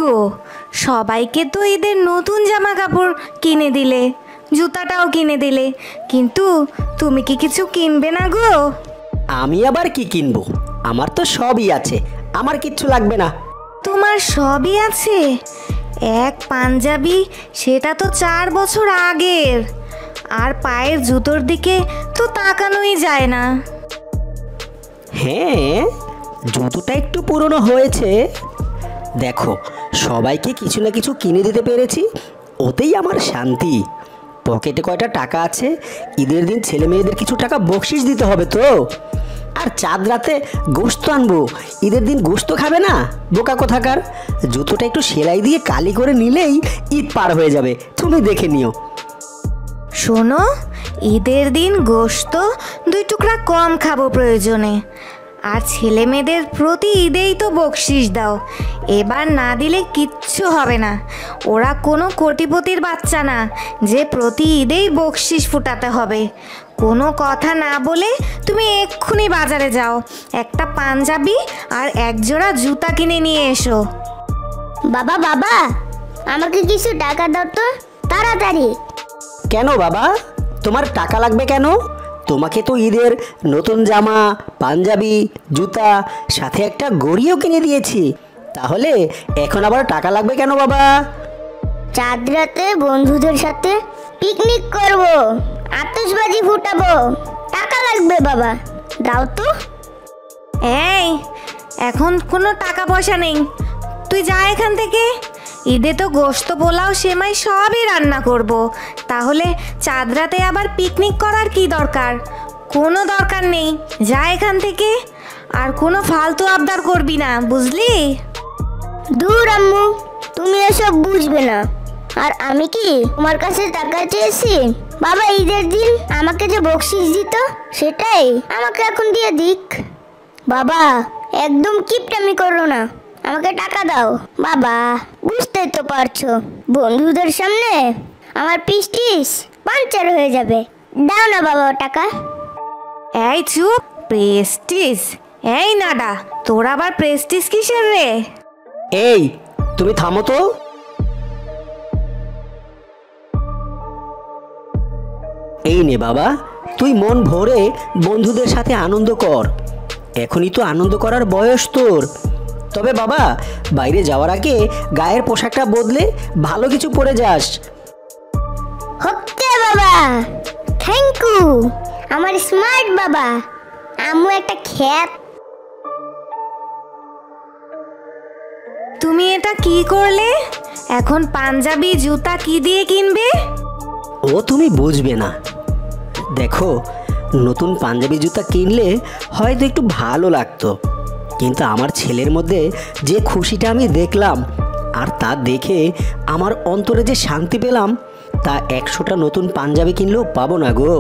গো, সবাইকে তো ঈদের নতুন জামা কাপড় কিনে দিলে, জুতাটাও কিনে দিলে, কিন্তু তুমি কি কিছু কিনবে না গো? আমি আবার কি কিনবো? আমার তো সবই আছে, আমার কিচ্ছু লাগবে না। তোমার সবই আছে? এক পাঞ্জাবি, সেটা তো 4 বছর আগের, আর পায়ের জুতোর দিকে তো তাকানোই যায় না। হ্যাঁ, জুতোটা একটু পুরনো হয়েছে। দেখো, সবাইকে কিছু না কিছু কিনে দিতে পেরেছি, ওতেই আমার শান্তি। পকেটে কয়টা টাকা আছে, ঈদের দিন ছেলে মেয়েদের কিছু টাকা বকশিস দিতে হবে তো। আর চাঁদ রাতে গোশত আনবো, ঈদের দিন গোশত খাবে না বোকা কোথাকার। জুতোটা একটু সেলাই দিয়ে কালি করে নিলেই ঈদ পার হয়ে যাবে, তুমি দেখে নিও। শোনো, ঈদের দিন গোশত 2 টুকরা কম খাবো প্রয়োজনে, আর ছেলে মেয়েদের প্রতি ঈদেই তো বকশিস দাও। এবার না দিলে কিচ্ছু হবে না, ওরা কোনো কোটিপতির বাচ্চা না যে প্রতি ঈদেই বকশিস ফুটাতে হবে। কোনো কথা না বলে তুমি এক্ষুনি বাজারে যাও, একটা পাঞ্জাবি আর 1 জোড়া জুতা কিনে নিয়ে এসো। বাবা বাবা, আমাকে কিছু টাকা দাও তো তাড়াতাড়ি। কেন বাবা, তোমার টাকা লাগবে কেন? তোমাকে তো ঈদের নতুন জামা, পাঞ্জাবি, জুতা, সাথে একটা ঘড়িও কিনে দিয়েছি, তাহলে এখন আবার টাকা লাগবে কেন বাবা? চাঁদ রাতে বন্ধুদের সাথে পিকনিক করব, আতশবাজি ফুটাবো, টাকা লাগবে বাবা, দাও তো। এই, এখন কোনো টাকা পয়সা নেই, তুই যা এখান থেকে। ঈদে তো গোশত, পোলাও, সেমাই সবই রান্না করব, তাহলে চাঁদ রাতে আবার পিকনিক করার কি দরকার? কোনো দরকার নেই, যা এখান থেকে। আর কোনো ফালতু আবদার করবি না, বুঝলি? দূর আম্মু, তুমি এসব বুঝবে না। আর আমি কি তোমার কাছে টাকা চেয়েছি? বাবা ঈদের দিন আমাকে যে বকশিস দিত, সেটাই আমাকে এখন দিয়ে দিক। বাবা একদম কিপটামি করো না, আমাকে টাকা দাও। বাবা বুঝতেই তো পারছো, বন্ধুদের সামনে আমার পিস্টিস পাঞ্চার হয়ে যাবে। দাও না বাবা টাকা। এই চুপ, প্রেস্টিজ? এই নাডা, তোর আবার প্রেস্টিজ কিসের রে? এই, তুমি থামো তো। এই নে বাবা, তুই মন ভরে বন্ধুদের সাথে আনন্দ কর, এখনই তো আনন্দ করার বয়স তোর। তবে বাবা, বাইরে যাওয়ার আগে গায়ের পোশাকটা বদলে ভালো কিছু পরে যাস। ওকে বাবা, থ্যাংক ইউ আমার স্মার্ট বাবা। আম্মু একটা খ্যাত। তুমি এটা কি করলে? এখন পাঞ্জাবি, জুতা কি দিয়ে কিনবে? ও তুমি বুঝবে না। দেখো, নতুন পাঞ্জাবি জুতা কিনলে হয়তো একটু ভালো লাগতো, কিন্তু আমার ছেলের মধ্যে যে খুশিটা আমি দেখলাম, আর তা দেখে আমার অন্তরে যে শান্তি পেলাম, তা 100টা নতুন পাঞ্জাবি কিনলেও পাবো না গো।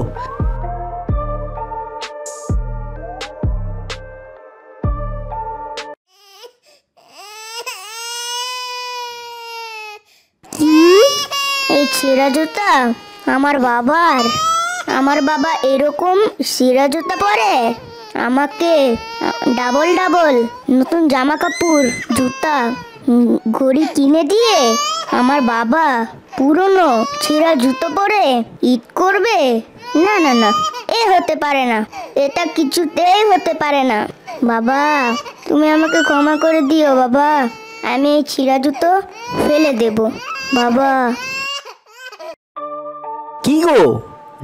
কি? এই ছেঁড়া জুতা আমার বাবার? আমার বাবা এরকম ছেঁড়া জুতা পরে? আমাকে ডাবল ডাবল নতুন জামা কাপড়, জুতা, ঘড়ি কিনে দিয়ে আমার বাবা পুরনো ছেঁড়া জুতো পরে ঈদ করবে? না না না, এ হতে পারে না, এটা কিছুতেই হতে পারে না। বাবা তুমি আমাকে ক্ষমা করে দিও বাবা, আমি এই ছেঁড়া জুতো ফেলে দেব বাবা। কি গো,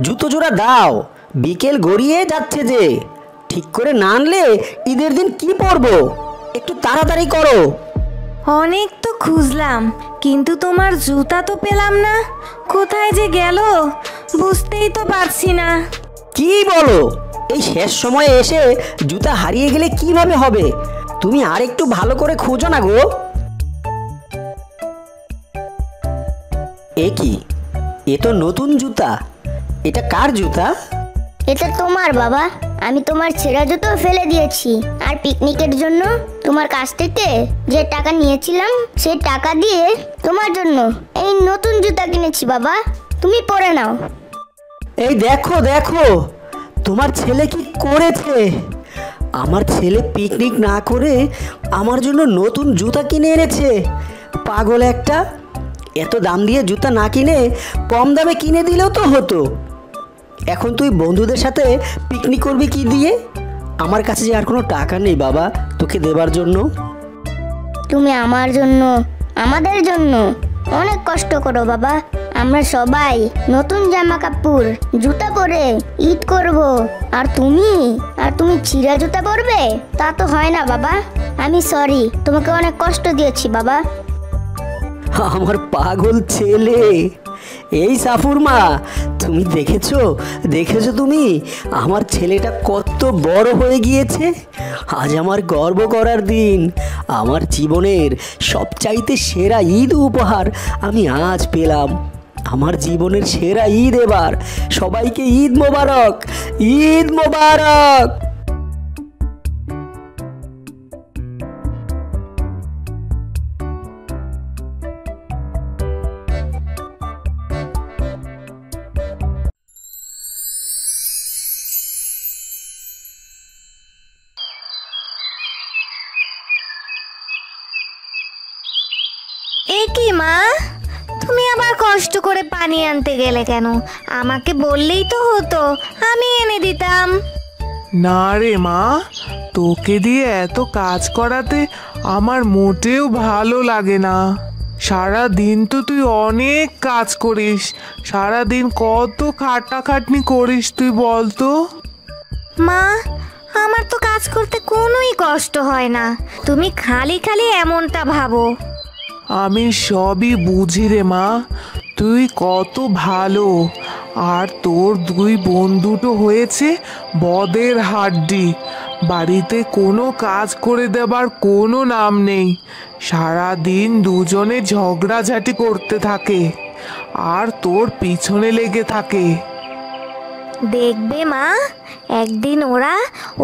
জুতো জোড়া দাও, বিকেল গড়িয়ে যাচ্ছে যে। ঠিক করে না আনলে ঈদের দিন কি পরবো? একটু তাড়াতাড়ি করো। অনেক তো খুঁজলাম, কিন্তু তোমার জুতা তো পেলাম না, কোথায় যে গেল বুঝতেই তো পারছি না। কি বলো? এই শেষ সময়ে এসে জুতা হারিয়ে গেলে কিভাবে হবে? তুমি আর একটু ভালো করে খোঁজো না গো। এ কি, এ তো নতুন জুতা, এটা কার জুতা? এটা তোমার বাবা, আমি তোমার ছেঁড়া জুতো ফেলে দিয়েছি, আর পিকনিকের জন্য তোমার কাছ থেকে যে টাকা নিয়েছিলাম সেই টাকা দিয়ে তোমার জন্য এই নতুন জুতা কিনেছি বাবা, তুমি পরে নাও। এই দেখো দেখো, তোমার ছেলে কি করেছে। আমার ছেলে পিকনিক না করে আমার জন্য নতুন জুতা কিনে এনেছে। পাগল একটা, এত দাম দিয়ে জুতা না কিনে কম দামে কিনে দিলেও তো হতো। এখন তুই বন্ধুদের সাথে পিকনিক করবি কি দিয়ে? আমার কাছে যে আর কোনো টাকা নেই বাবা তোকে দেবার জন্য। তুমি আমার জন্য, আমাদের জন্য অনেক কষ্ট করো বাবা। আমরা সবাই নতুন জামা কাপড় জুতা পরে ঈদ করব, আর তুমি ছিঁড়া জুতা পরবে? তা তো হয় না বাবা। আমি সরি, তোমাকে অনেক কষ্ট দিয়েছি বাবা। আমার পাগল ছেলে। এই সাফুর মা, তুমি দেখেছো তুমি আমার ছেলেটা কত বড় হয়ে গিয়েছে। আজ আমার গর্ব করার দিন। আমার জীবনের সবচাইতে সেরা ঈদ উপহার আমি আজ পেলাম। আমার জীবনের সেরা ঈদ এবার। সবাইকে ঈদ মোবারক, ঈদ মোবারক। এ কি মা, তুমি আবার কষ্ট করে পানি আনতে গেলে কেন? আমাকে বললেই তো হতো, আমি এনে দিতাম। না রে মা, তোকে দিয়ে এত কাজ করাতে আমার মোটেও ভালো লাগে না। সারা দিন তো তুই অনেক কাজ করিস, সারা দিন কত খাটাখাটনি করিস তুই বল তো। মা, আমার তো কাজ করতে কোনোই কষ্ট হয় না, তুমি খালি খালি এমনটা ভাবো। আমি সবই বুঝি রে মা, তুই কত ভালো। আর তোর দুই বন্ধুটো হয়েছে বদের হাড্ডি। বাড়িতে কোনো কাজ করে দেবার কোনো নাম নেই। সারা দিন দুজনে ঝগড়াঝাটি করতে থাকে আর তোর পিছনে লেগে থাকে। দেখবে মা, একদিন ওরা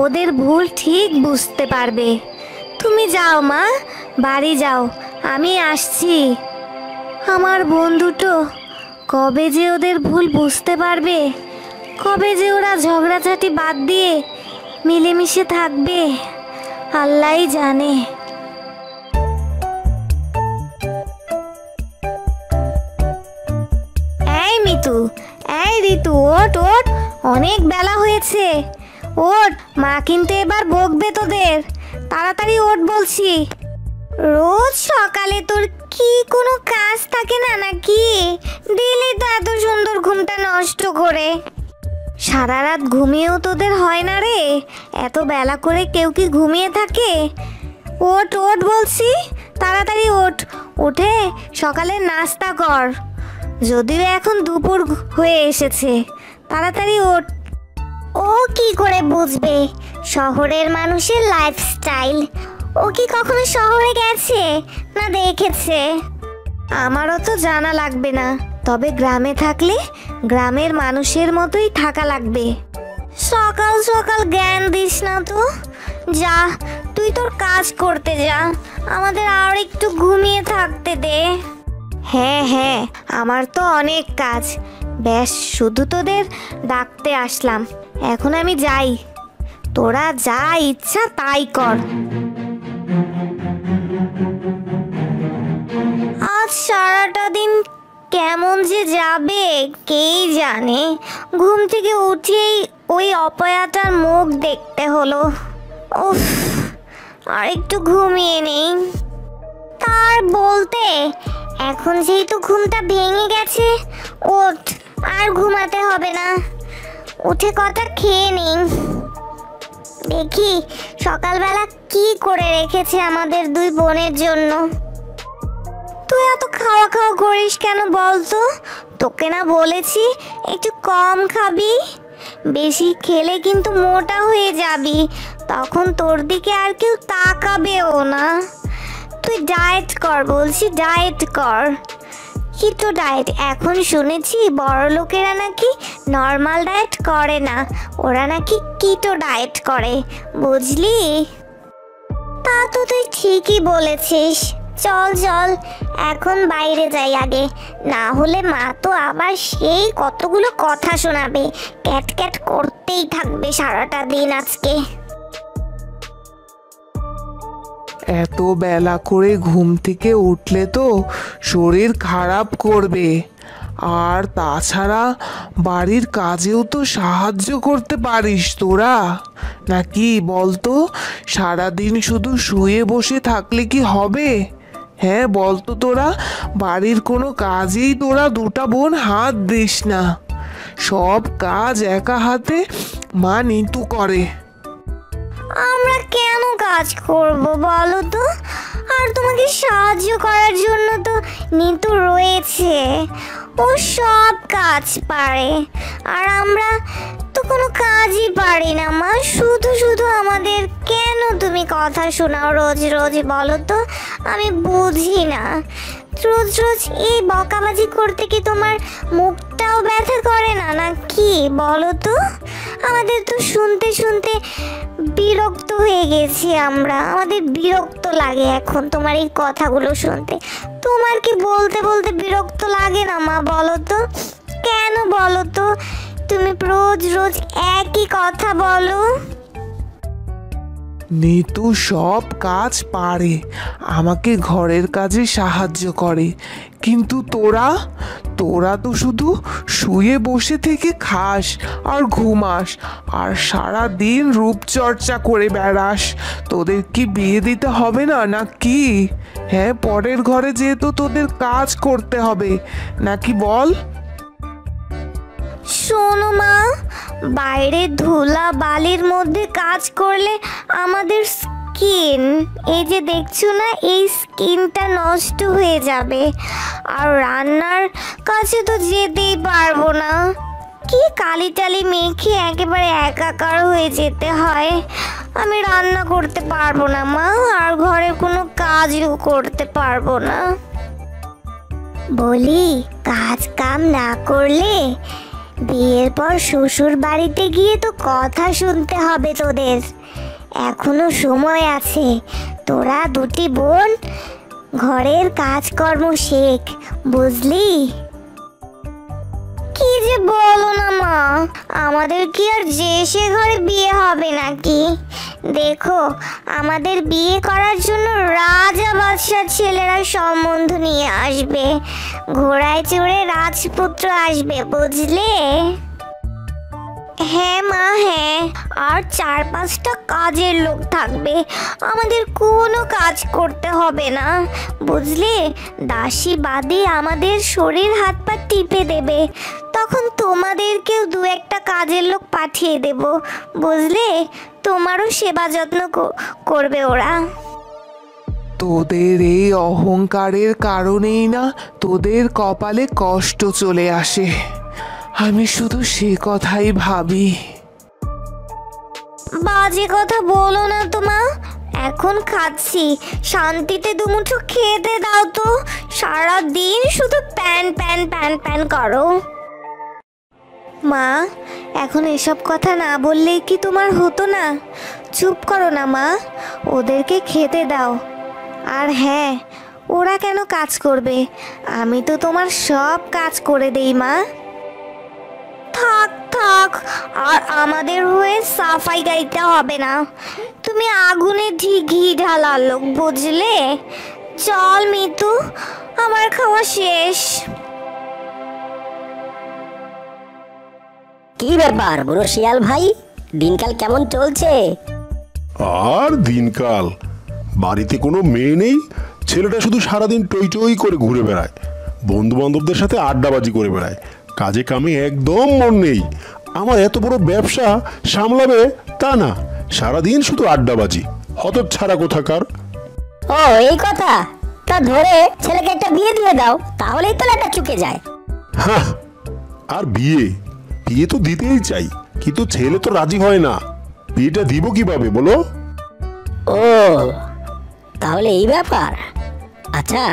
ওদের ভুল ঠিক বুঝতে পারবে। তুমি যাও মা, বাড়ি যাও, আমি আসছি। আমার বন্ধুটো কবে যে ওদের ভুল বুঝতে পারবে, কবে যে ওরা ঝগড়াঝাটি বাদ দিয়ে মিলেমিশে থাকবে, আল্লাহই জানে। এই মিতু, এই ঋতু, ওঠ ওঠ, অনেক বেলা হয়েছে, ওঠ, মা কিন্তু এবার বকবে তোদের। তাড়াতাড়ি ওঠ বলছি। রোজ সকালে তোর কি কোনো কাজ থাকে না নাকি? দিলি তো এত সুন্দর ঘুমটা নষ্ট করে। সারা রাত ঘুমিয়েও তোদের হয় না রে? এত বেলা করে কেউ কি ঘুমিয়ে থাকে? ওঠ ওঠ বলছি, তাড়াতাড়ি ওঠ, উঠে সকালে নাস্তা কর। যদিও এখন দুপুর হয়ে এসেছে, তাড়াতাড়ি ওঠ। ও কি করে বুঝবে শহরের মানুষের লাইফস্টাইল? ও কি কখনো শহরে গেছে না দেখেছে? আমারও তো জানা লাগবে না, তবে গ্রামে থাকলে গ্রামের মানুষের মতোই থাকা লাগবে। সকাল সকাল জ্ঞান দিস না তো, যা তুই তোর কাজ করতে যা, আমাদের আর একটু ঘুমিয়ে থাকতে দে। হ্যাঁ হ্যাঁ, আমার তো অনেক কাজ, ব্যাস শুধু তোদের ডাকতে আসলাম। এখন আমি যাই, তোরা যা ইচ্ছা তাই কর। আজ সারাটা দিন কেমন যে যাবে কেই জানে। ঘুম থেকে উঠেই ওই অপয়াটার মুখ দেখতে হলো। উফ, আর একটু ঘুমিয়ে নেই। তার বলতে এখন যেহেতু ঘুমটা ভেঙে গেছে, ওঠ, আর ঘুমাতে হবে না, উঠে কটা খেয়ে নিই। দেখি সকালবেলা কি করে রেখেছে আমাদের দুই বোনের জন্য। তুই এত খাওয়া খাওয়া করিস কেন বলতো? তোকে না বলেছি একটু কম খাবি? বেশি খেলে কিন্তু মোটা হয়ে যাবি, তখন তোর দিকে আর কেউ তাকাবেও না। তুই ডায়েট কর বলছি, ডায়েট কর। Keto diet. এখন শুনেছি বড় লোকেরা নাকি নর্মাল ডায়েট করে না, ওরা নাকি কিটো ডায়েট করে, বুঝলি? তা তো তুই ঠিকই বলেছিস। চল চল, এখন বাইরে যাই আগে, না হলে মা তো আবার সেই কতগুলো কথা শোনাবে, ক্যাট ক্যাট করতেই থাকবে সারাটা দিন আজকে। এত বেলা করে ঘুম থেকে উঠলে তো শরীর খারাপ করবে। আর তাছাড়া বাড়ির কাজেও তো সাহায্য করতে পারিস তোরা, নাকি বলতো? সারাদিন শুধু শুয়ে বসে থাকলে কি হবে? হ্যাঁ বলতো, তোরা বাড়ির কোনো কাজেই তোরা দুটা বোন হাত দিস না। সব কাজ একা হাতে মা নিতু করে। আমরা কেন কাজ করব বলো তো? আর তোমাকে সাহায্য করার জন্য তো নিতু রয়েছে, ও সব কাজ পারে। আর আমরা তো কোনো কাজই পারি না মা। শুধু শুধু আমাদের কেন তুমি কথা শোনাও রোজ রোজ বলো তো? আমি বুঝি না। রোজ রোজ এই বকাবাজি করতে কি তোমার মুখটাও ব্যথা করে না, নাকি বলো তো? আমাদের তো শুনতে শুনতে বিরক্ত হয়ে গেছি আমরা। আমাদের বিরক্ত লাগে এখন তোমার এই কথাগুলো শুনতে। তোমার কি বলতে বলতে বিরক্ত লাগে না মা বলো তো? কেন বলো তো? তুমি রোজ রোজ একই কথা বলো। নিতু সব কাজ পারে, আমাকে ঘরের কাজে সাহায্য করে, কিন্তু তোরা তোরা তো শুধু শুয়ে বসে থেকে খাস আর ঘুমাস আর সারা দিন রূপচর্চা করে বেড়াস। তোদের কি বিয়ে দিতে হবে না, নাকি? হ্যাঁ, পরের ঘরে যেহেতু তোদের কাজ করতে হবে, নাকি বল? শোনো মা, বাইরে ধুলা বালির মধ্যে কাজ করলে আমাদের স্কিন, এই যে দেখছো না, এই স্কিনটা নষ্ট হয়ে যাবে। আর রান্নার কাছে তো যেতেই পারবো না। কি কালি টালি মেখে একেবারে একাকার হয়ে যেতে হয়। আমি রান্না করতে পারবো না মা, আর ঘরের কোনো কাজও করতে পারবো না। বলি, কাজ কাম না করলে বিয়ের পর শ্বশুর বাড়িতে গিয়ে তো কথা শুনতে হবে তোদের। এখনো সময় আছে। তোরা দুটি বোন ঘরের কাজকর্ম শেখ, বুঝলি? কি যে বলো না মা, আমাদের কি আর যে সে ঘরে বিয়ে হবে নাকি? দেখো, আমাদের বিয়ে করার জন্য রাজা বাদশার ছেলেরা সম্বন্ধ নিয়ে আসবে। ঘোড়ায় চড়ে রাজপুত্র আসবে, বুঝলে? হ্যাঁ মা, হ্যাঁ। আর 4-5টা কাজের লোক থাকবে। আমাদের কোনো কাজ করতে হবে না, বুঝলে? দাসী বাদী আমাদের শরীর হাত পা টিপে দেবে। তখন তোমাদেরকেও 2-1টা কাজের লোক পাঠিয়ে দেব, বুঝলে? তোমারও সেবা যত্ন করবে ওরা। তোদের এই অহংকারের কারণেই না তোদের কপালে কষ্ট চলে আসে। আমি শুধু সে কথাই ভাবি। বাজে কথা বলো না তো মা। এখন খাচ্ছি, শান্তিতে দুমুঠো খেতে দাও তো। সারা দিন শুধু প্যান প্যান প্যান প্যান করো। মা, এখন এসব কথা না বললেই কি তোমার হতো না? চুপ করো না মা, ওদেরকে খেতে দাও। আর হ্যাঁ, ওরা কেন কাজ করবে? আমি তো তোমার সব কাজ করে দেই মা। থাক থাক, আর আমাদের হয়ে সাফাই গাইতে হবে না। তুমি আগুনে ঘি ঢালার লোক, বুঝলে? চল মিতু, আমার খাওয়া শেষ। কি ব্যাপার বুড়ো শিয়াল ভাই, দিনকাল কেমন চলছে? আর দিনকাল, বাড়িতে কোনো মেয়ে নেই, ছেলেটা শুধু সারাদিন টই টই করে ঘুরে বেড়ায়, বন্ধু বান্ধবদের সাথে আড্ডাবাজি করে বেড়ায়, কাজে কামে একদম মন নেই। আমার এত বড় ব্যবসা সামলাবে তা না, সারাদিন শুধু আড্ডাবাজি, হতচ্ছাড়া কোথাকার। ও এই কথা, তা ধরে ছেলেকে একটা বিয়ে দিয়ে দাও, তাহলেই তো লেটা চুকে যায়। হ্যাঁ, আর বিয়ে বিয়ে তো দিতেই চাই, কিন্তু ছেলে তো রাজি হয় না। বিয়েটা দিব কিভাবে বলো? ও তাহলে এই ব্যাপার। আচ্ছা,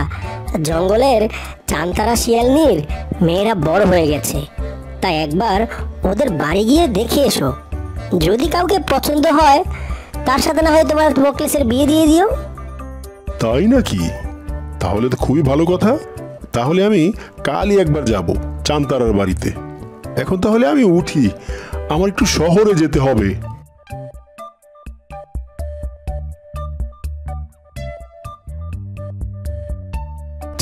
জঙ্গলের চান্তারা শিয়ালনির মেয়েরা বড় হয়ে গেছে, তাই একবার ওদের বাড়ি গিয়ে দেখে এসো। যদি কাউকে পছন্দ হয়, তার সাথে না হয় তোমার মোকলেসের বিয়ে দিয়ে দিও। তাই নাকি? তাহলে তো খুবই ভালো কথা। তাহলে আমি কালই একবার যাব চান্তারার বাড়িতে। এখন তাহলে আমি উঠি, আমার একটু শহরে যেতে হবে।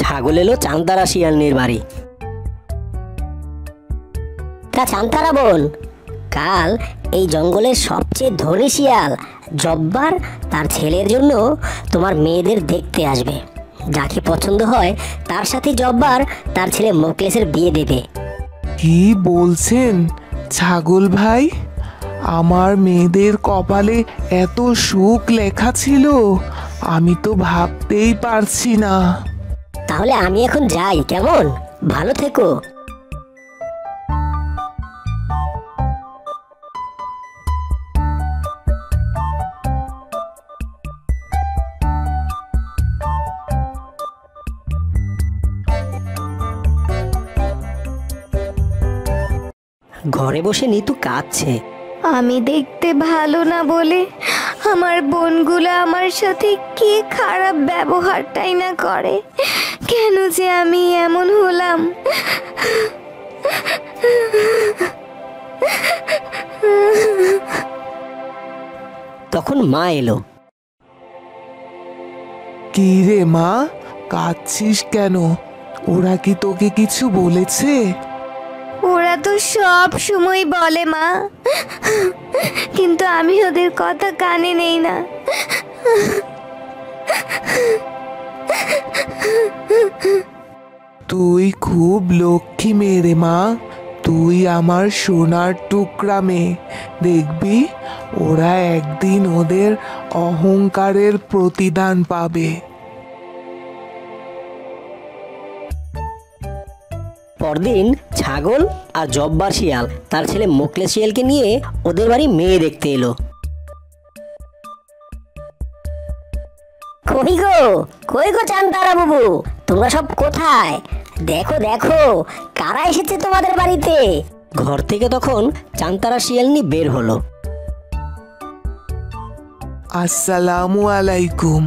ছাগল এলো চান্তারা শিয়ালনির বাড়ি। তা চান্তারা বোন, কাল এই জঙ্গলের সবচেয়ে ধনী শিয়াল জব্বার তার ছেলের জন্য তোমার মেয়েদের দেখতে আসবে। যাকে পছন্দ হয় তার সাথে জব্বার তার ছেলে মোকলেসের বিয়ে দেবে। কি বলছেন ছাগল ভাই? আমার মেয়েদের কপালে এত সুখ লেখা ছিল, আমি তো ভাবতেই পারছি না। তাহলে আমি এখন যাই, কেমন? ভালো থেকো। ঘরে বসে নিতু কাঁদছে। আমি দেখতে ভালো না বলে আমার বোনগুলো আমার সাথে কি খারাপ ব্যবহারটাই না করে। কেন যে আমি এমন হলাম? তখন মা এলো। কি রে মা, কাঁদছিস কেন? ওরা কি তোকে কিছু বলেছে? ওরা তো সব সময় বলে মা, কিন্তু আমি ওদের কথা কানে নেই না। তুই খুব লক্ষ্মী মেয়ে রে মা, তুই আমার সোনার টুকরা মেয়ে। দেখবি ওরা একদিন ওদের অহংকারের প্রতিদান পাবে। পরদিন ছাগল আর জব্বার শিয়াল তার ছেলে মোকলেস শিয়ালকে নিয়ে ওদের বাড়ি মেয়ে দেখতে এলো। কই গো চান্তারা বাবু, তোমরা সব কোথায়? দেখো দেখো কারা এসেছে তোমাদের বাড়িতে। ঘর থেকে তখন চান্তারা শিয়ালনি বের হলো। আসসালামু আলাইকুম।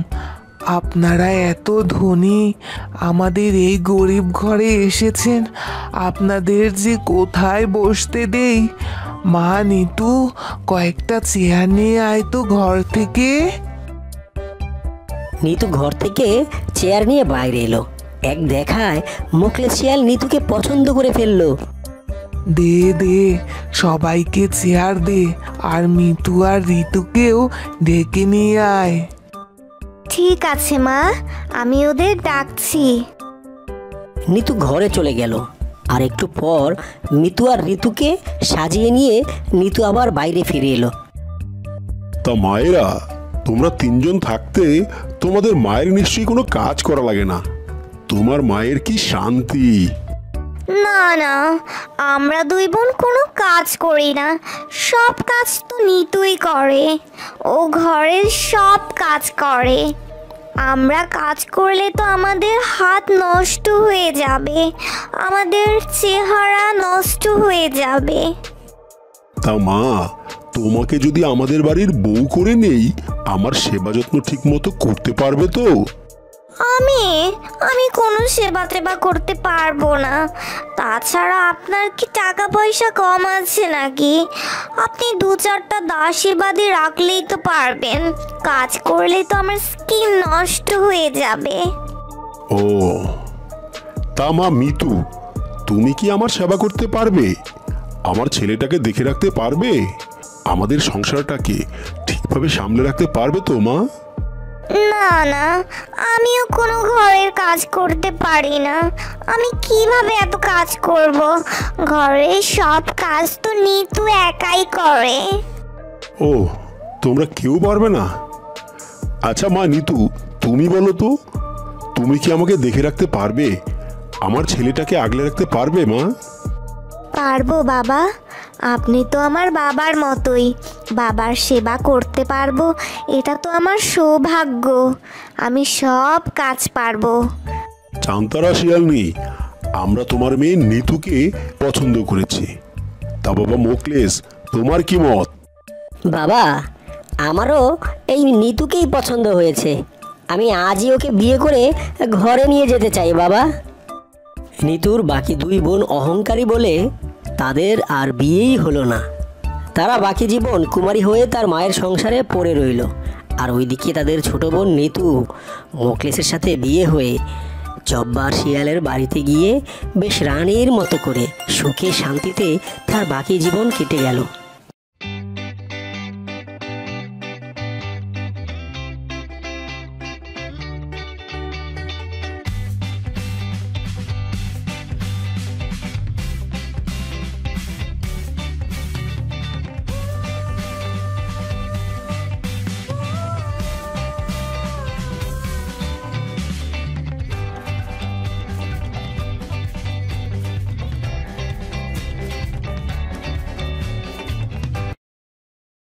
আপনারা এত ধনী, আমাদের এই গরিব ঘরে এসেছেন, আপনাদের যে কোথায় বসতে দেই। মা নিতু, কয়েকটা চেয়ার নিয়ে আয় তো ঘর থেকে। নিতু ঘর থেকে চেয়ার নিয়ে বাইরে এলো। এক দেখায় মোকলেস শিয়াল নিতুকে পছন্দ করে ফেললো। দে দে, সবাইকে চেয়ার দে, আর মিতু আর ঋতুকেও ডেকে নিয়ে আয়। ঠিক আছে মা, আমি ওদের ডাকছি। নিতু ঘরে চলে গেল। আর একটু পর মিতু আর ঋতুকে সাজিয়ে নিয়ে নিতু আবার বাইরে ফিরে এলো। তা মায়েরা, তোমরা তিনজন থাকতে তোমাদের মায়ের নিশ্চয়ই কোনো কাজ করা লাগে না। তোমার মায়ের কি শান্তি! না না, আমরা দুই বোন কোনো কাজ করি না, সব কাজ তো নিতুই করে। ও ঘরের সব কাজ করে। আমরা কাজ করলে তো আমাদের হাত নষ্ট হয়ে যাবে, আমাদের চেহারা নষ্ট হয়ে যাবে। তা মা, তোমাকে যদি আমাদের বাড়ির বউ করে নেই, আমার সেবা যত্ন ঠিক মতো করতে পারবে তো? আমি কোনো সেবা টেবা করতে পারবো না। তাছাড়া আপনার কি টাকা পয়সা কম আছে নাকি? আপনি 2-4টা দাসীবাদী রাখলেই তো পারবেন। কাজ করলে তো আমার স্কিন নষ্ট হয়ে যাবে। ও, তা মা মিতু, তুমি কি আমার সেবা করতে পারবে? আমার ছেলেটাকে দেখে রাখতে পারবে? আমাদের সংসারটাকে ঠিকভাবে সামলে রাখতে পারবে তো মা? না না, আমিও কোনো ঘরের কাজ করতে পারি না। আমি কিভাবে এত কাজ করব? ঘরের সব কাজ তো নিতু একাই করে। ও, তোমরা কেউ পারবে না? আচ্ছা মা নিতু, তুমি বলো তো, তুমি কি আমাকে দেখে রাখতে পারবে? আমার ছেলেটাকে আগলে রাখতে পারবে মা? পারবো বাবা, আপনি তো আমার বাবার মতোই। বাবার সেবা করতে পারবো, এটা তো আমার সৌভাগ্য। আমি সব কাজ পারবো। চান্তারা শিয়ালনি, আমরা তোমার মেয়ে নিতুকে পছন্দ করেছি। তা বাবা মোকলেস, তোমার কি মত? বাবা, আমারও এই নিতুকেই পছন্দ হয়েছে। আমি আজই ওকে বিয়ে করে ঘরে নিয়ে যেতে চাই বাবা। নিতুর বাকি দুই বোন অহংকারী বলে তাদের আর বিয়েই হলো না। তারা বাকি জীবন কুমারী হয়ে তার মায়ের সংসারে পড়ে রইল। আর ওইদিকে তাদের ছোট বোন নিতু মোকলেসের সাথে বিয়ে হয়ে জব্বার শিয়ালের বাড়িতে গিয়ে বেশ রানীর মতো করে সুখে শান্তিতে তার বাকি জীবন কেটে গেল।